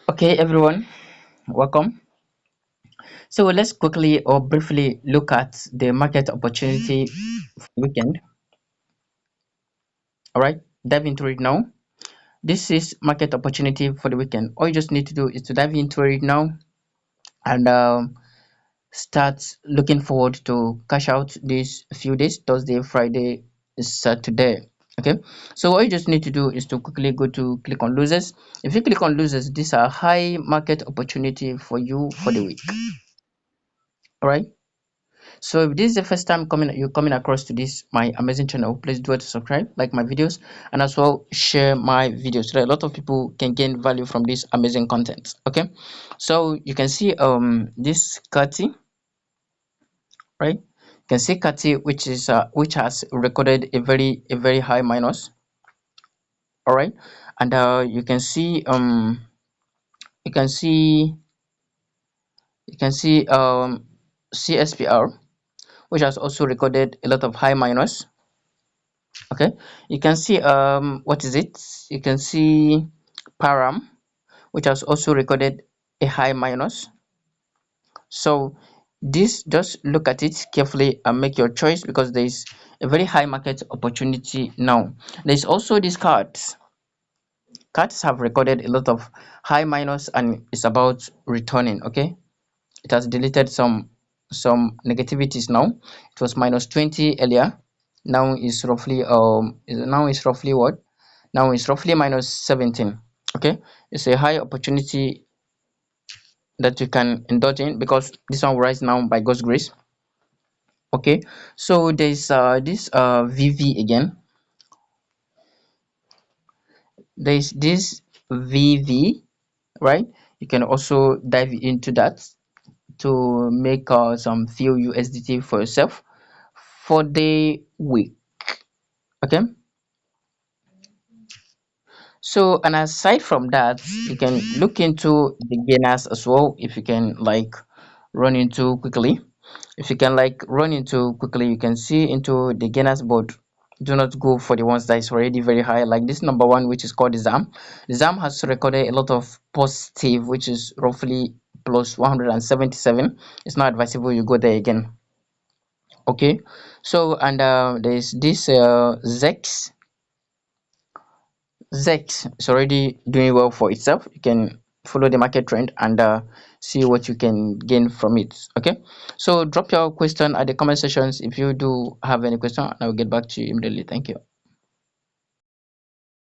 Okay, everyone, welcome. So let's quickly or briefly look at the market opportunity for the weekend. All right, dive into it now. This is market opportunity for the weekend. All you just need to do is to dive into it now and start looking forward to cash out these few days: Thursday, Friday, Saturday. Okay, so what you just need to do is to quickly go to click on losers. If you click on losers, these are high market opportunity for you for the week. All right. So if this is the first time you're coming across to this my amazing channel, please do it to subscribe, like my videos, and as well share my videos so that a lot of people can gain value from this amazing content. Okay, so you can see this Kati, right? You can see Kati, which has recorded a very high minus. All right, and you can see you can see CSPR, which has also recorded a lot of high minus. Okay, you can see what is it, you can see param, which has also recorded a high minus. So this, just look at it carefully and make your choice, because there is a very high market opportunity now. There's also these cards have recorded a lot of high minus and it's about returning. Okay, it has deleted some negativities now. It was minus 20 earlier, now is roughly what, now it's roughly minus 17. Okay, it's a high opportunity that you can indulge in, because this one will rise now by God's grace. Okay, so there's this VV again. There's this VV, right? You can also dive into that to make some few USDT for yourself for the week. Okay, so and aside from that, you can look into the gainers as well. If you can like run into quickly, if you can like run into quickly, you can see into the gainers board. Do not go for the ones that is already very high, like this number one, which is called the ZAM. The ZAM has recorded a lot of positive, which is roughly plus 177. It's not advisable you go there again. Okay, so and there's this zex. Zex is already doing well for itself. You can follow the market trend and see what you can gain from it. Okay, so drop your question at the comment sections if you do have any question, and I will get back to you immediately. Thank you.